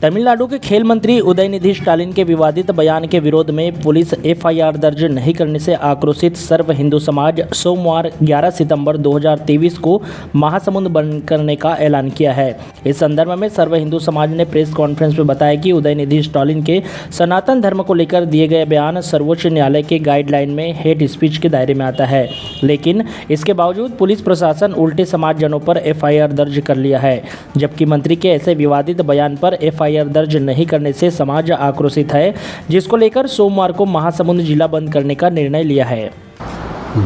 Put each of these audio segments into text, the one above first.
तमिलनाडु के खेल मंत्री उदयनिधि स्टालिन के विवादित बयान के विरोध में पुलिस एफआईआर दर्ज नहीं करने से आक्रोशित सर्व हिंदू समाज सोमवार 11 सितंबर 2023 को महासमुंद बंद करने का ऐलान किया है। इस संदर्भ में सर्व हिंदू समाज ने प्रेस कॉन्फ्रेंस में बताया कि उदयनिधि स्टालिन के सनातन धर्म को लेकर दिए गए बयान सर्वोच्च न्यायालय के गाइडलाइन में हेट स्पीच के दायरे में आता है, लेकिन इसके बावजूद पुलिस प्रशासन उल्टे समाजजनों पर एफआईआर दर्ज कर लिया है। जबकि मंत्री के ऐसे विवादित बयान पर एफआईआर दर्ज नहीं करने से समाज आक्रोशित है, जिसको लेकर सोमवार को महासमुंद जिला बंद करने का निर्णय लिया है।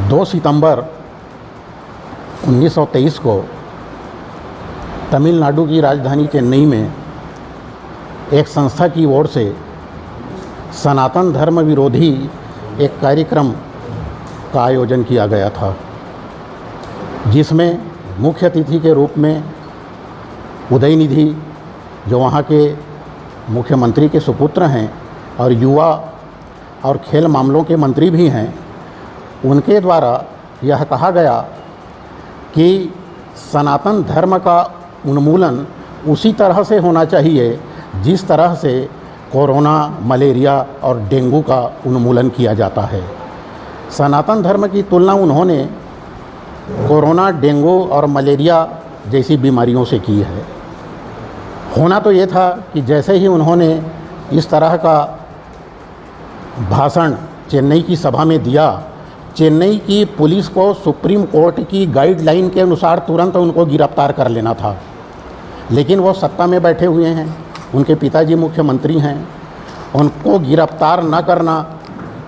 2 सितंबर 1923 को तमिलनाडु की राजधानी चेन्नई में एक संस्था की ओर से सनातन धर्म विरोधी एक कार्यक्रम का आयोजन किया गया था, जिसमें मुख्य अतिथि के रूप में उदयनिधि, जो वहाँ के मुख्यमंत्री के सुपुत्र हैं और युवा और खेल मामलों के मंत्री भी हैं, उनके द्वारा यह कहा गया कि सनातन धर्म का उन्मूलन उसी तरह से होना चाहिए जिस तरह से कोरोना, मलेरिया और डेंगू का उन्मूलन किया जाता है। सनातन धर्म की तुलना उन्होंने कोरोना, डेंगू और मलेरिया जैसी बीमारियों से की है। होना तो ये था कि जैसे ही उन्होंने इस तरह का भाषण चेन्नई की सभा में दिया, चेन्नई की पुलिस को सुप्रीम कोर्ट की गाइडलाइन के अनुसार तुरंत उनको गिरफ्तार कर लेना था, लेकिन वो सत्ता में बैठे हुए हैं, उनके पिताजी मुख्यमंत्री हैं, उनको गिरफ्तार न करना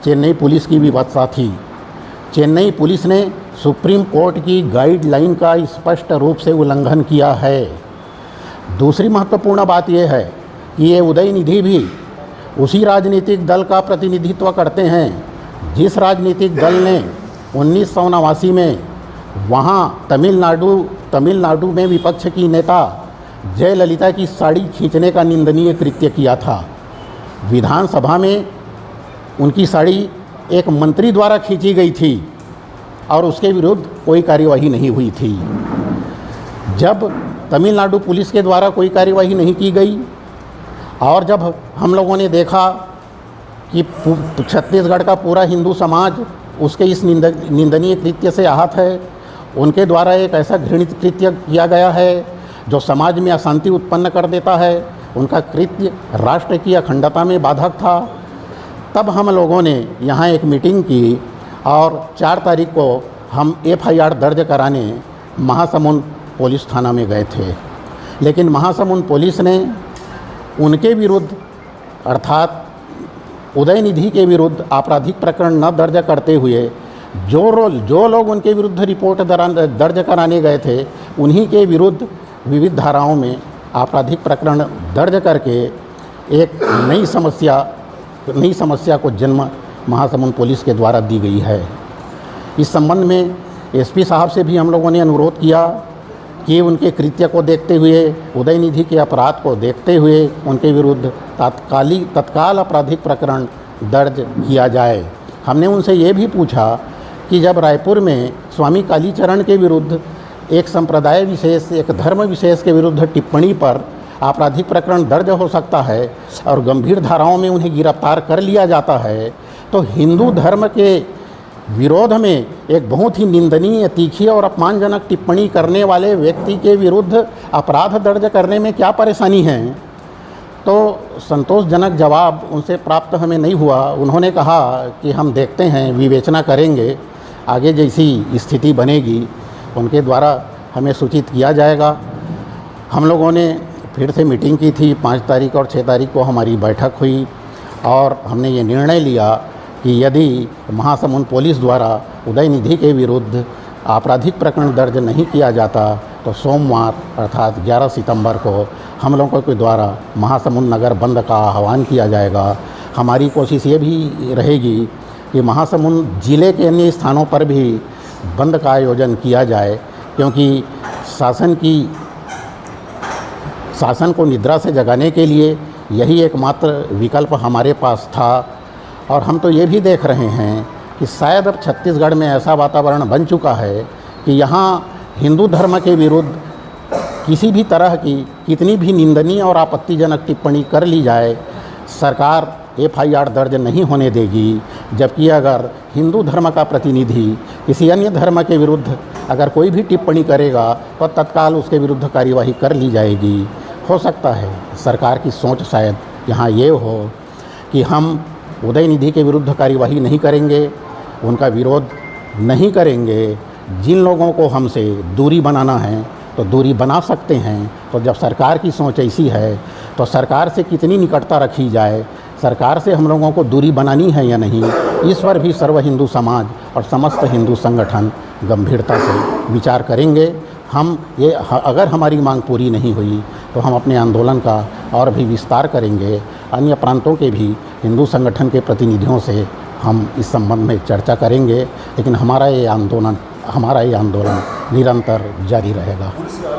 चेन्नई पुलिस की विवशता थी। चेन्नई पुलिस ने सुप्रीम कोर्ट की गाइडलाइन का स्पष्ट रूप से उल्लंघन किया है। दूसरी महत्वपूर्ण बात यह है कि ये उदयनिधि भी उसी राजनीतिक दल का प्रतिनिधित्व करते हैं जिस राजनीतिक दल ने 1989 में वहाँ तमिलनाडु में विपक्ष की नेता जयललिता की साड़ी खींचने का निंदनीय कृत्य किया था। विधानसभा में उनकी साड़ी एक मंत्री द्वारा खींची गई थी और उसके विरुद्ध कोई कार्यवाही नहीं हुई थी। जब तमिलनाडु पुलिस के द्वारा कोई कार्यवाही नहीं की गई और जब हम लोगों ने देखा कि छत्तीसगढ़ का पूरा हिंदू समाज उसके इस निंदनीय कृत्य से आहत है, उनके द्वारा एक ऐसा घृणित कृत्य किया गया है जो समाज में अशांति उत्पन्न कर देता है, उनका कृत्य राष्ट्र की अखंडता में बाधक था, तब हम लोगों ने यहाँ एक मीटिंग की और 4 तारीख को हम एफआईआर दर्ज कराने महासमुंद पुलिस थाना में गए थे। लेकिन महासमुंद पुलिस ने उनके विरुद्ध अर्थात उदयनिधि के विरुद्ध आपराधिक प्रकरण न दर्ज करते हुए जो लोग उनके विरुद्ध रिपोर्ट दर्ज कराने गए थे, उन्हीं के विरुद्ध विविध धाराओं में आपराधिक प्रकरण दर्ज करके एक नई समस्या को जन्म महासमुंद पुलिस के द्वारा दी गई है। इस संबंध में एसपी साहब से भी हम लोगों ने अनुरोध किया कि उनके कृत्य को देखते हुए, उदयनिधि के अपराध को देखते हुए उनके विरुद्ध तत्काल आपराधिक प्रकरण दर्ज किया जाए। हमने उनसे ये भी पूछा कि जब रायपुर में स्वामी कालीचरण के विरुद्ध एक संप्रदाय विशेष, एक धर्म विशेष के विरुद्ध टिप्पणी पर आपराधिक प्रकरण दर्ज हो सकता है और गंभीर धाराओं में उन्हें गिरफ्तार कर लिया जाता है, तो हिंदू धर्म के विरोध में एक बहुत ही निंदनीय, तीखी और अपमानजनक टिप्पणी करने वाले व्यक्ति के विरुद्ध अपराध दर्ज करने में क्या परेशानी है। तो संतोषजनक जवाब उनसे प्राप्त हमें नहीं हुआ। उन्होंने कहा कि हम देखते हैं, विवेचना करेंगे, आगे जैसी स्थिति बनेगी उनके द्वारा हमें सूचित किया जाएगा। हम लोगों ने फिर से मीटिंग की थी। 5 तारीख और 6 तारीख को हमारी बैठक हुई और हमने ये निर्णय लिया कि यदि महासमुंद पुलिस द्वारा उदयनिधि के विरुद्ध आपराधिक प्रकरण दर्ज नहीं किया जाता तो सोमवार अर्थात 11 सितंबर को हम लोगों के द्वारा महासमुंद नगर बंद का आह्वान किया जाएगा। हमारी कोशिश ये भी रहेगी कि महासमुंद जिले के अन्य स्थानों पर भी बंद का आयोजन किया जाए, क्योंकि शासन को निद्रा से जगाने के लिए यही एकमात्र विकल्प हमारे पास था। और हम तो ये भी देख रहे हैं कि शायद अब छत्तीसगढ़ में ऐसा वातावरण बन चुका है कि यहाँ हिंदू धर्म के विरुद्ध किसी भी तरह की कितनी भी निंदनीय और आपत्तिजनक टिप्पणी कर ली जाए, सरकार एफआईआर दर्ज नहीं होने देगी। जबकि अगर हिंदू धर्म का प्रतिनिधि किसी अन्य धर्म के विरुद्ध अगर कोई भी टिप्पणी करेगा तो तत्काल उसके विरुद्ध कार्यवाही कर ली जाएगी। हो सकता है सरकार की सोच शायद यहाँ ये हो कि हम उदयनिधि के विरुद्ध कार्यवाही नहीं करेंगे, उनका विरोध नहीं करेंगे। जिन लोगों को हमसे दूरी बनाना है तो दूरी बना सकते हैं। तो जब सरकार की सोच ऐसी है तो सरकार से कितनी निकटता रखी जाए, सरकार से हम लोगों को दूरी बनानी है या नहीं, इस पर भी सर्व हिंदू समाज और समस्त हिंदू संगठन गंभीरता से विचार करेंगे। हम ये अगर हमारी मांग पूरी नहीं हुई तो हम अपने आंदोलन का और भी विस्तार करेंगे। अन्य प्रांतों के भी हिंदू संगठन के प्रतिनिधियों से हम इस संबंध में चर्चा करेंगे, लेकिन हमारा ये आंदोलन निरंतर जारी रहेगा।